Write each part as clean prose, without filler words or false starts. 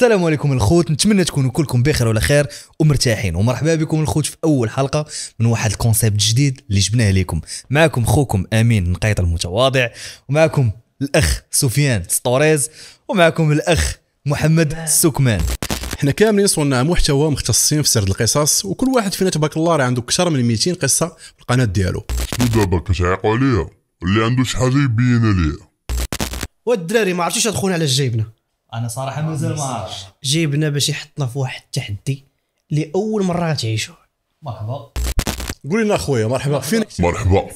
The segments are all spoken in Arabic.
السلام عليكم الخوت، نتمنى تكونوا كلكم بخير وعلى خير ومرتاحين، ومرحبا بكم الخوت في اول حلقه من واحد الكونسيبت جديد اللي جبناه لكم. معكم خوكم امين نقيط المتواضع، ومعكم الاخ سفيان ستوريز، ومعكم الاخ محمد السكمان. حنا كاملين صورنا محتوى مختصين في سرد القصص، وكل واحد فينا تبارك الله راه عنده اكثر من 200 قصه في القناه ديالو. دابا كتعيقوا عليا اللي عنده شي حاجه يبينها ليا. والدراري ما عرفتوش تدخلون على جايبنا. انا صراحه مازال ما عرفتش. جايبنا باش يحطنا في واحد التحدي اللي اول مره غتعيشوه. مرحبا. قول لنا اخويا مرحبا فين. مرحبا،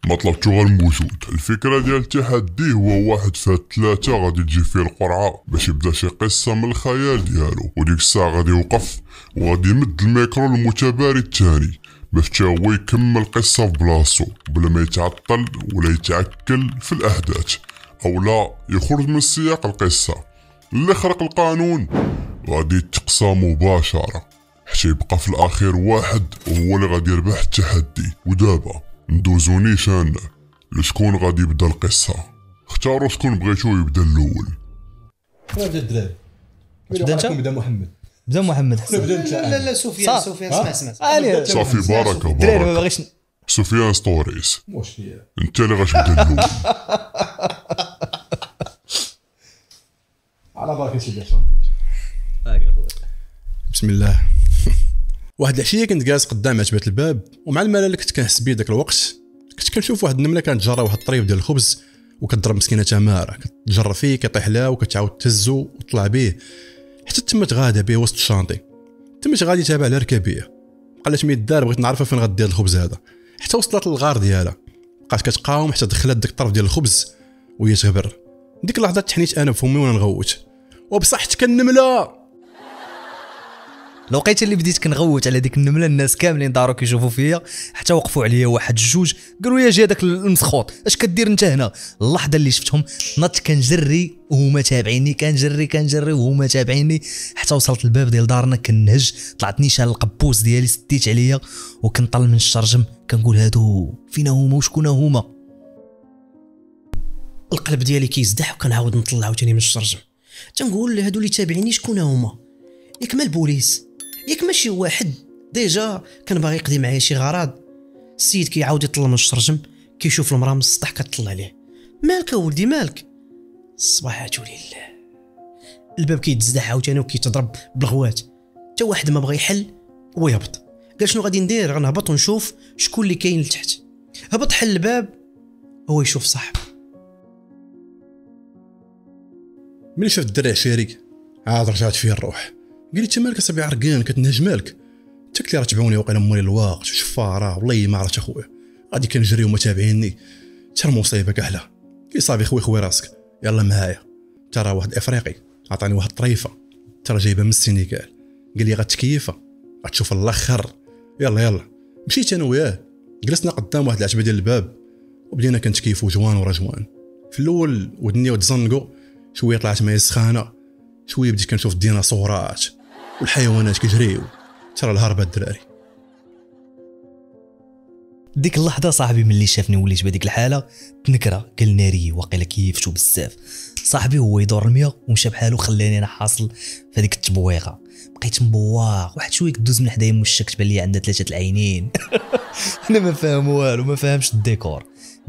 ما طلبتو غير الموجود. الفكره ديال التحدي هو واحد فهاد ثلاثه غادي تجي فيه القرعه باش يبدا شي قصه من الخيال ديالو، وديك الساعه غادي يوقف وغادي يمد الميكرو للمتباري الثاني باش تا هو يكمل القصه في بلاصتو بلا ما يتعطل ولا يتعكل في الاحداث او لا يخرج من سياق القصه. اللي خرق القانون غادي يتقصى مباشره حتى يبقى في الاخير واحد وهو اللي غادي يربح التحدي. ودابا ندوزو نيشان لشكون غادي يبدا القصه. اختاروا شكون بغيتو يبدا الاول. بدا الدراري. تبدا انت؟ بدا محمد. بدا محمد حسن. لا سفيان اسمع صافي بارك الدراري ما بارك. باغيش. سفيان ستوريز واش هي انت اللي غتبدا الاول. على بركه الله ندير. بسم الله. واحد العشيه كنت جالس قدام عتبه الباب، ومع الملل اللي كنت كنحس بيه داك الوقت كنت كنشوف واحد النمله كانت جاره واحد الطريف ديال الخبز وكتضرب مسكينه تماره، كتجر فيه كيطيح لها وكتعاود تهزو وتطلع به حتى تما تغادا به وسط الشانطي. تما غادي تابع على ركابيه، قالت مي دار بغيت نعرفها فين غدير الخبز هذا، حتى وصلت للغار ديالها بقات كتقاوم حتى دخلت داك الطرف ديال الخبز وهي تغبر. ديك اللحظه تحنيت انا بفمي وانا نغوت وبصحت كالنمله. لوقيته اللي بديت كنغوت على ديك النمله الناس كاملين داروا كيشوفوا فيا، حتى وقفوا عليا واحد جوج قالوا يا جي هذاك المسخوط اش كدير انت هنا. اللحظه اللي شفتهم نط كنجري وهما تابعيني، كنجري وهما تابعيني حتى وصلت الباب ديال دارنا كنهج. طلعت نيشان القبوس ديالي سديت عليا وكنطل من الشرجم كنقول هادو فينا هما وشكون هما. القلب ديالي كيزدح وكنعاود نطلع عاوتاني من الشرجم، تنقول هادو اللي تابعيني شكون هما؟ ياك ما البوليس، ياك ماشي واحد ديجا كان باغي يقضي معايا شي غراض. السيد كيعاود يطلع من الشرجم كيشوف المراه من السطح كتطلع عليه. مالك ولدي مالك؟ الصباحات ولله. الباب كيتزدح عاوتاني وكيتضرب بالغوات، حتى واحد ما بغى يحل ويهبط. قال شنو غادي ندير؟ غنهبط ونشوف شكون اللي كاين لتحت. هبط حل الباب هو يشوف صاحبه. ملي شاف الدرع عشيري عاد رجعت فيه الروح. قال لي انت مالك اصاحبي عرقان كتنهج مالك؟ انت قلت لي راه تبعوني وقيلا مولي الواقت وشفاره والله ما عرفت اخويا غادي كنجري وما تابعيني حتى المصيبه كحله. قال لي صافي خوي راسك يلا معايا، ترى واحد افريقي عطاني واحد الطريفه ترى جايبه من السينيغال، قال لي غتكيفها غتشوف الاخر. يلا مشيت انا وياه جلسنا قدام واحد العتبه ديال الباب وبدينا كنتكيفوا جوان ورا جوان. في الاول ودني وتزنقوا شويه، طلعت معايا السخانه شويه، بديت كنشوف الديناصورات والحيوانات كيجريو ترى الهربه الدراري. ديك اللحظه صاحبي ملي شافني وليت بهذيك الحاله تنكره، قال ناري واقيلا كيفتو بزاف. صاحبي هو يدور المية ومشى بحالو، خلاني انا حاصل في هذيك التبويقه. بقيت مبواق واحد شويه كدوز من حدايا مشك تبان لي عندها ثلاثه العينين. انا ما فاهم والو، ما فاهمش الديكور.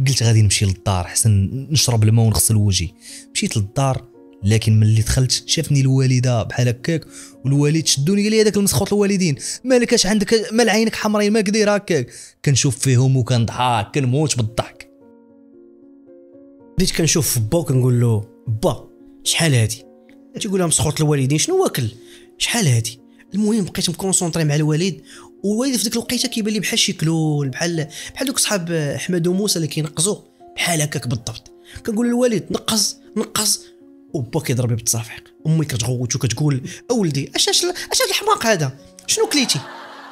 قلت غادي نمشي للدار حسن نشرب الماء ونغسل وجهي. مشيت للدار، لكن ملي دخلت شافني الوالده بحال هكاك، والوالد شدوني قال لي هذاك المسخوط الوالدين مالك اش عندك مال عينك حمرين ما كدير هكاك. كنشوف فيهم وكنضحك كنموت بالضحك. بديت كنشوف با وكنقول له با شحال هادي؟ تيقول لها مسخوط الوالدين شنو واكل شحال هادي؟ المهم بقيت مكونسونطري مع الوالد، والوالد في ديك الوقيته كيبان لي بحال شي كلول، بحال دوك صحاب احمد وموسى اللي كينقزوا بحال هكاك بالضبط. كنقول للوالد نقز وبا كيضربني بالتصافيق. امي كتغوت وكتقول اولدي اش هاد الحماق هذا شنو كليتي؟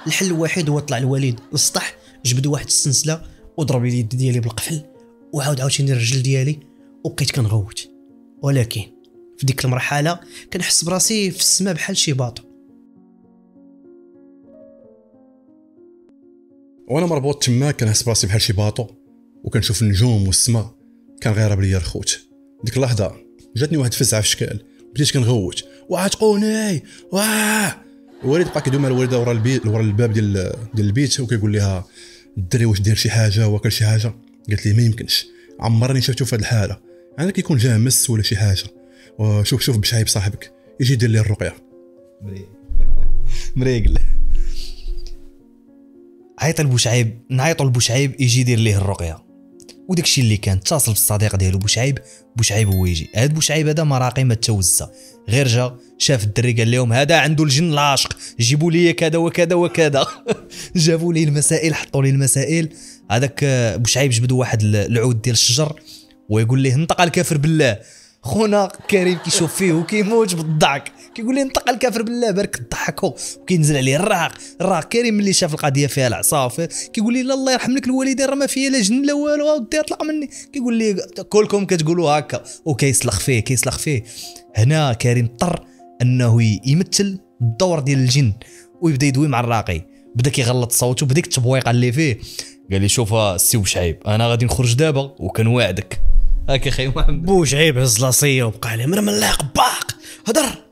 الحل الوحيد هو طلع الوالد للسطح، جبد واحد السنسله وضرب لي اليد ديالي بالقفل وعاودني الرجل ديالي وبقيت كنغوت. ولكن في ديك المرحله كنحس براسي في السماء بحال شي باطو. وانا مربوط تما كنحس براسي بحال شي باطو وكنشوف النجوم والسماء كان غير بليا الخوت. ديك اللحظه جاتني واحد الفزعه في شكال، بديت كنغوت وعتقوني واه. الوالد بقى كيدوي مع الوالده ورا البيت، ورا الباب ديال البيت، وكيقول لها الدري واش داير شي حاجه واكل شي حاجه؟ قالت لي ما يمكنش، عمرني شفتو في هذه الحاله، انا كيكون جا مس ولا شي حاجه. وشوف بشعيب صاحبك يجي يدير لي الرقيه. مريقل عيط لبوشعيب، نعيطوا لبوشعيب يجي يدير ليه الرقيه. وداك الشيء اللي كان اتصل بالصديق ديالو بوشعيب هو يجي. هاد بوشعيب هذا ما راقي ما توزع، غير جا شاف الدري قال لهم هذا عنده الجن العاشق، جيبوا لي كذا وكذا وكذا. جابوا لي المسائل، حطوا لي المسائل. هذاك بوشعيب جبدوا واحد العود ديال الشجر ويقول ليه انطق الكافر بالله. خونا كريم كيشوف فيه وكيموت بالضحك، كيقول لي انطق الكافر بالله بارك تضحكوا، وكينزل عليه الراق. كريم ملي شاف القضيه فيها العصا كيقول لي لا الله يرحم لك الوالدين راه ما فيها لا جن لا والو، ودي اطلق مني. كيقول لي كلكم كتقولوا هكا، وكيسلخ فيه. هنا كريم اضطر انه يمثل الدور ديال الجن ويبدا يدوي مع الراقي. بدا كيغلط صوته بديك التبويقه اللي فيه. قال لي شوف السي بوشعيب انا غادي نخرج دابا وكنواعدك هاك اخي محمد. بوشعيب هز لاصيه وبقى عليه مرملاق باق هضر.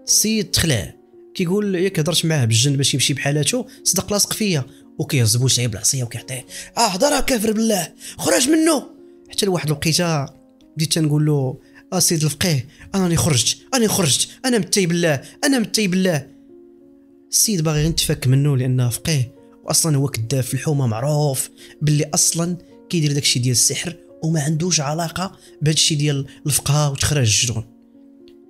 السيد تخلع كيقول ياك هضرت معاه بالجن باش يمشي بحالاتو، صدق لاصق فيا. وكيهز بوشعيب العصيه وكيعطيه هضر كافر بالله خرج منه. حتى لواحد الوقيته بديت تنقول له سيد الفقيه انا خرجت انا متي بالله. السيد باغي غير يتفك منه لانه فقيه، واصلا هو كذاب في الحومه، معروف باللي اصلا كيدير داكشي ديال السحر وما عندوش علاقه بهادشي ديال الفقه وتخرج الجنون.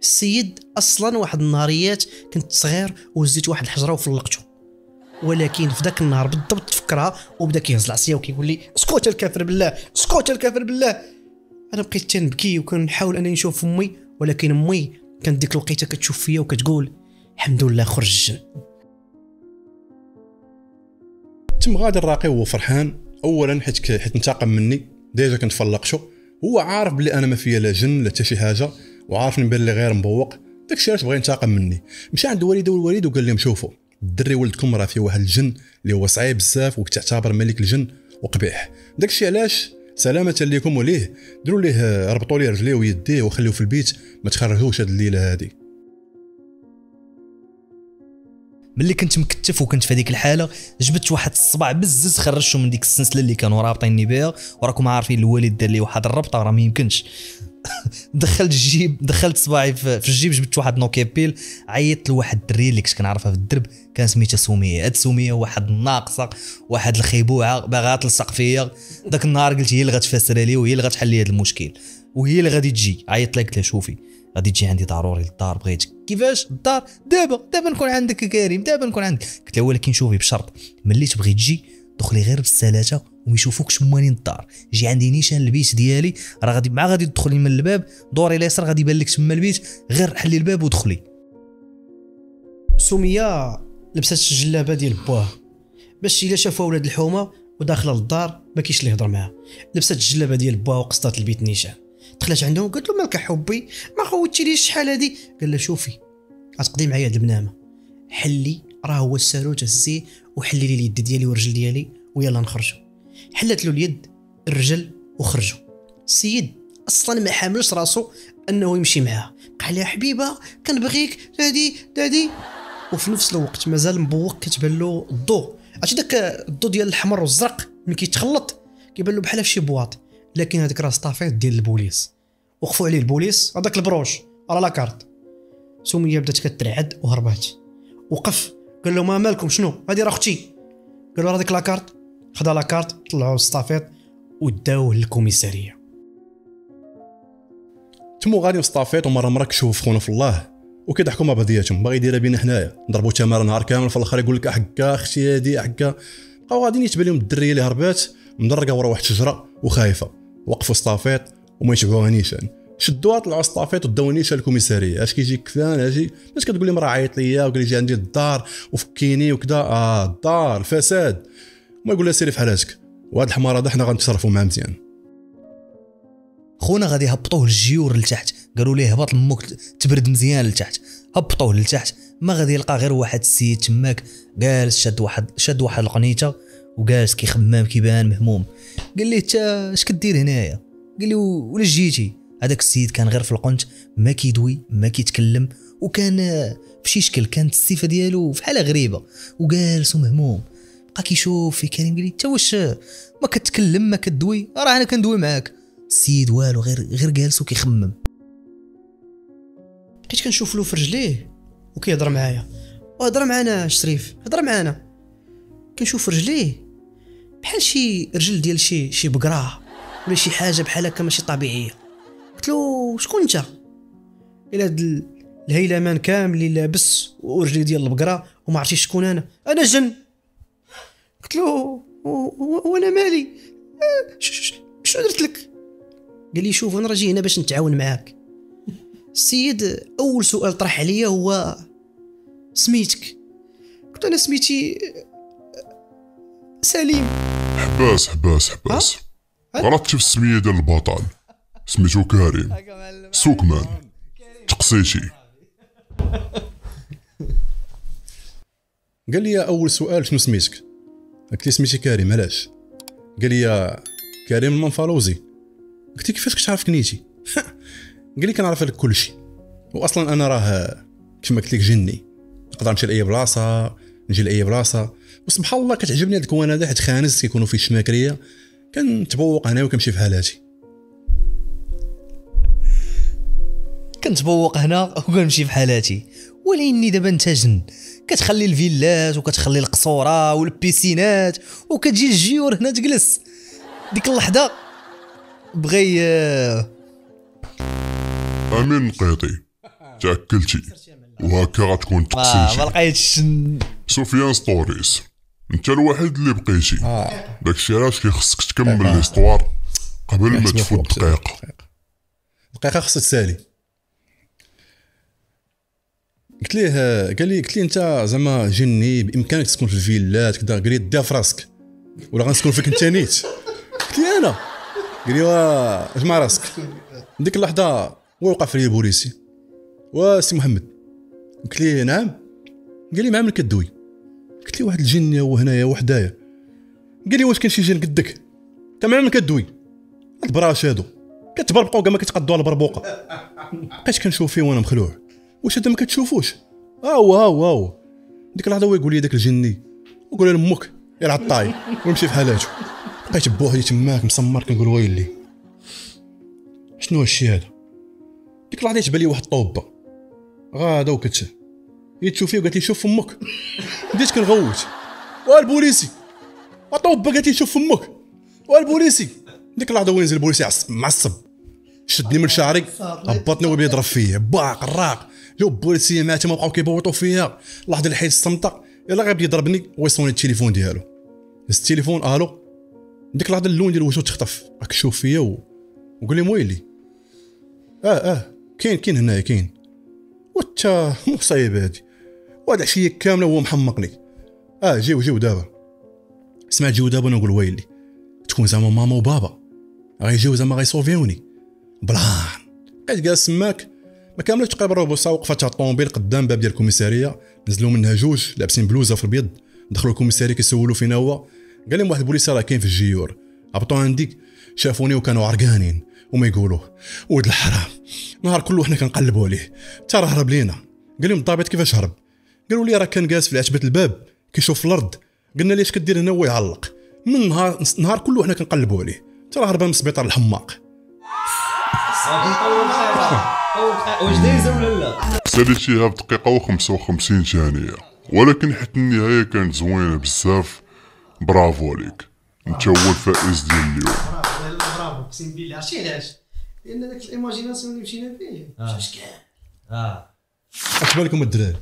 السيد اصلا واحد النهاريات كنت صغير وهزيت واحد الحجره وفلقته، ولكن في ذاك النهار بالضبط تفكرها وبدا كيهز العصيه وكيقول لي اسكت الكافر بالله. انا بقيت تنبكي وكنحاول انني نشوف امي، ولكن امي كانت ديك الوقيته كتشوف فيا وكتقول الحمد لله خرج الجن. تم غادي الراقي وهو فرحان، اولا حيت انتقم مني، ديجا كنت فلقته، هو عارف بلي انا ما فيا لا جن لا حتى شي حاجه، وعارف نبان لي غير مبوق. داكشي علاش بغى ينتقم مني. مشى عند والد وقال لهم شوفوا الدري ولدكم راه فيه واحد الجن اللي هو صعيب بزاف وكتعتبر ملك الجن وقبيح. داكشي علاش سلامه ليكم وليه ديروا ليه ربطوا ليه رجليه ويديه وخليوه في البيت، ما تخرجوش هاد الليله هادي. ملي كنت مكتف وكنت في هذيك الحاله جبت واحد الصباع بزز خرجته من ديك السلسله اللي كانوا رابطيني بها، وراكم عارفين الوالد دار لي واحد الربطه راه ما يمكنش. دخلت صباعي في الجيب، جبت واحد نوكيبيل، عيطت لواحد الدريه اللي كنت كنعرفها في الدرب، كان سميتها سميه. هاد سميه واحد الناقصه، واحد الخيبوعه باغا تلصق فيا. داك النهار قلت هي اللي غتفسر لي وهي اللي غتحل لي هذا المشكل وهي اللي غادي تجي. عيطت لها قلت لها شوفي غادي تجي عندي ضروري للدار، بغيتك. كيفاش الدار؟ دابا نكون عندك كريم، دابا نكون عندك. قلت لها ولكن شوفي بشرط ملي تبغي تجي دخلي غير بالسلاته وما يشوفوكش موالين الدار، جي عندي نيشان البيت ديالي، راه غادي تدخلي من الباب، دوري اليسار غادي يبان لك تما البيت، غير حلي الباب ودخلي. سميه لبست الجلابه ديال بوها باش الا شافوا ولاد الحومه وداخله للدار ما كاينش اللي يهضر معاها. لبست الجلابه ديال بوها وقصدت البيت نيشان، دخلت عندهم قالت له مالك حبي ما خوتيليش شحال هادي؟ قال لها شوفي غتقضي معايا هاد البنامه، حلي راه هو الساروت، هزيه وحلي لي اليد ديالي والرجل ديالي ويلا نخرجوا. حلت له اليد الرجل وخرجوا. السيد اصلا ما حاملش راسو انه يمشي معاها، بقى لها حبيبه كنبغيك دادي وفي نفس الوقت مازال مبوق كتبان له الضوء. عرفتي داك الضوء ديال الاحمر والزرق ملي كيتخلط كيبان له بحال في شي بواط، لكن هذيك راه سطافيط ديال البوليس. وقفوا عليه البوليس، هذاك البروش راه لاكارت. سميه بدات كترعد وهربات. وقف قال له ما مالكم شنو هذه راه اختي. قالوا راه ديك لاكارت، خدا لاكارت طلعوا السطافيط وداوه للكوميساريه. تمو غادي مصطافيط ومره كشوف خونا في الله وكيضحكوا مع بعضياتهم، باغي يديرها بينا حنايا، نضربوا تماره نهار كامل، في الاخر يقول لك حكا اختي هادي حكا. بقاو غاديين يتبان لهم الدريه اللي هربات مدرقه ورا واحد الشجره وخايفه. وقفوا سطافيط وما يتبعوها نيشان، شدوها طلعوا سطافيط وداو نيشان الكوميساريه. اش كيجيك كفان اجي باش كتقول لي مرا عيط ليا وقال لي جي عندي الدار وفكيني وكذا. الدار الفساد، ما يقول لها سيري في حالاتك، وهاد الحمار هذا حنا غنتصرفوا معاه مزيان. خونا غادي يهبطوه للجيور لتحت، قالوا ليه هبط لمك تبرد مزيان لتحت. هبطوه لتحت، ما غادي يلقى غير واحد السيد تماك جالس شاد واحد القنيته وجالس كيخمم كيبان مهموم. قال ليه انت اش كدير هنايا؟ قال لي ولا جيتي؟ هذاك السيد كان غير في القنت، ما كيدوي ما كيتكلم، وكان بشي شكل كانت الصفه ديالو فحال غريبه، وجالس ومهموم بقى كيشوف في كريم، قال لي انت واش ما كتكلم ما كدوي؟ راه انا كندوي معاك. السيد والو غير جالس وكيخمم. بقيت كنشوف له في رجليه وكيهضر معايا، وهضر معانا شريف، هضر معانا. كنشوف رجليه بحال شي رجل ديال شي بقره ولا شي حاجه بحال هكا ماشي طبيعيه. قلت له شكون انت؟ الى هاد الهيلمان كامل اللي لابس ورجلي ديال البقره وما عرفتيش شكون انا جن. قلت له وانا مالي؟ شنو درت لك؟ قال لي شوف انا راجي هنا باش نتعاون معاك. السيد اول سؤال طرح عليا هو سميتك؟ قلت انا سميتي سليم. حباس غلطتي في السميه ديال البطل، سميتو كريم سوكمان تقسيتي. قال لي اول سؤال شنو سميتك؟ قلت لي سميتي كريم. علاش؟ قال لي كريم المنفلوزي. قلت له كيفاش كتعرف كنيتي؟ قال لي كنعرف لك كل شيء، واصلا انا راه كما قلت لك جني، نقدر نمشي لاي بلاصه نجي لاي بلاصه، وسبحان الله كتعجبني هاد الكوان هذا حيت خانز كيكونوا فيه الشماكريه، كنتبوق انا وكنمشي في حالاتي. كنتبوق هنا وكنمشي في حالاتي، ولكني دابا انت جن كتخلي الفيلات وكتخلي القصوره والبيسينات وكتجي الجيور هنا تجلس. ديك اللحظه بغي امين نقيطي تاكلتي وهكا غتكون ما تقسيتي. لقيتش. سفيان ستوريز انت الوحيد اللي بقيتي، داكشي علاش كيخصك تكمل ليستوار قبل ما تفوت دقيقه خصها تسالي. قلت لي انت زعما جني بامكانك تسكن في الفيلات كذا. قال لي ديها في راسك ولا غنسكن فيك انت نيت. قلت لي انا؟ قال لي اجمع راسك. ديك اللحظه وقف لي البوليسي، وسي محمد. قلت لي نعم. قال لي مع من كدوي؟ قلت لي واحد الجن هو هنايا وحدايا. قال لي واش كاين شي جن قدك؟ انت مع من كدوي؟ هاد براش هادو كتبربقوا كاع ما كتقدوا على البربوقه. بقيت كنشوف فيه وانا مخلوع، واش هذا ما كتشوفوش؟ هاو ديك اللحظه هو يقول لي داك الجني، وقول لامك يلعب الطاي ويمشي في حالاته. بقيت بوحدي تماك مسمر كنقول ويلي شنو هادشي هذا. ديك اللحظه تبان لي واحد الطوبه غادا تشوفيه وقالت لي شوف فمك. بديت كنغوت والبوليسي طوبه قالت لي شوف فمك والبوليسي. ديك اللحظه وين نزل البوليسي معصب شدني من شعري هبطني وبدا يضرب فيا باق الراق. جاو البوليسيه معاه تما بقاو كيبوطوا فيا. اللحظه اللي حيت الصمته يلا غير بدا يضربني ويصوني التليفون ديالو. هز التليفون الو. ديك اللحظه اللون ديال وجهه تخطف راك شوف فيا وقول لي مويلي كاين هنايا كاين. وتا مصايب هادي وهاد العشيه كامله وهو محمقني. جيو دابا سمعت جيو دابا نقول ويلي تكون زعما ماما وبابا غيجيو زعما غيصوفيوني بلان. بقيت جالس تماك ما كاملش تقريبا ربع ساعه. وقفت الطوموبيل قدام باب ديال الكوميساريه، نزلوا منها جوج لابسين بلوزه في البيض، دخلوا الكوميساريه كيسولوا فينا هو. قال لهم واحد البوليس راه كاين في الجيور. هبطوا عندي شافوني وكانوا عرقانين وما يقولوا ولد الحرام نهار كله حنا كنقلبوا عليه حتى راه هرب لينا. قال لهم الضابط كيفاش هرب؟ قالوا لي راه كان جالس في عتبه الباب كيشوف في الارض. قلنا ليش كدير هنا هو يعلق. من نهار كله حنا كنقلبوا عليه حتى راه هرب من السبيطار الحماق. واش دايزه ولا لا؟ ساليتيها بدقيقه و55 ثانيه، ولكن حتى النهايه كانت زوينه بزاف. برافو عليك، انت هو الفائز ديال اليوم. برافو اقسم بالله. عرفتي علاش؟ لان داك الايماجيناسيون اللي مشينا فيه مشاش كاع. اش بالكم الدراري؟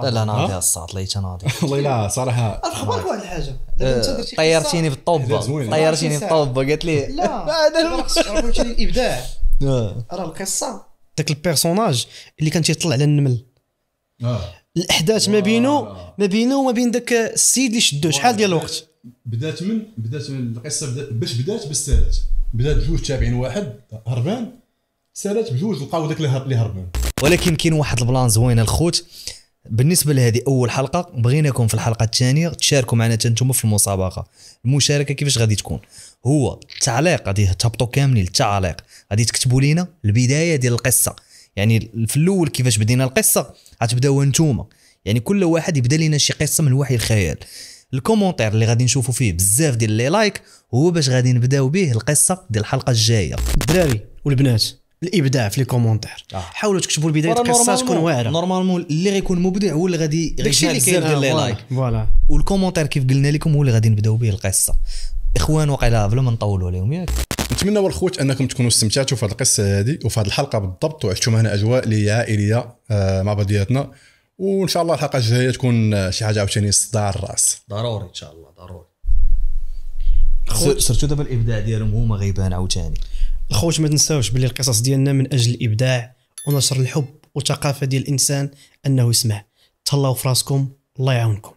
لا ناضي الصاط ليت ناضي. والله لا صراحه اخبرك واحد الحاجه. طيرتيني في الطوبه قالت لي لا هذا فهمتي الابداع. راه القصه داك البيرسوناج اللي كان تيطلع على النمل، الاحداث ما بينه وما بين داك السيد اللي شدوه شحال ديال الوقت. بدات من القصه باش بدات بالسالات. بدات بجوج تابعين واحد هربان، سالات بجوج لقاو داك اللي هربان. ولكن كاين واحد البلان زوين الخوت. بالنسبه لهذه اول حلقه، بغيناكم في الحلقه الثانيه تشاركوا معنا نتوما في المسابقه. المشاركه كيفاش غادي تكون؟ هو التعليق غادي تهبطوا كاملين التعليق، غادي تكتبوا لينا البدايه ديال القصه، يعني في الاول كيفاش بدينا القصه غتبداوها نتوما، يعني كل واحد يبدا لنا شي قصه من وحي الخيال. الكومونتير اللي غادي نشوفوا فيه بزاف ديال لي لايك هو باش غادي نبداو به القصه ديال الحلقه الجايه. الدراري والبنات الابداع في لي كومونتير، حاولوا تكتبوا البدايه القصه تكون واعره. نورمالمون اللي غيكون مبدع هو اللي غادي داكشي اللي كاين ديال لي لايك، فوالا. والكومونتير كيف قلنا لكم هو اللي غادي نبداو به القصه. اخوان وقيلا بلا ما نطولوا عليهم ياك، نتمنى والخوت انكم تكونوا استمتعتوا في هذه القصه هذه وفي هذه الحلقه بالضبط، وعشتوا معنا اجواء اللي عائليه مع بعضياتنا. وان شاء الله الحلقه الجايه تكون شي حاجه عاوتاني صداع الراس. ضروري ان شاء الله ضروري. سيرتو دابا الابداع ديالهم هما غيبان عاوتاني. الخوت ما تنساوش باللي القصص ديالنا من اجل الابداع ونشر الحب والثقافه ديال الانسان انه يسمع. تهلاو في راسكم، الله يعاونكم.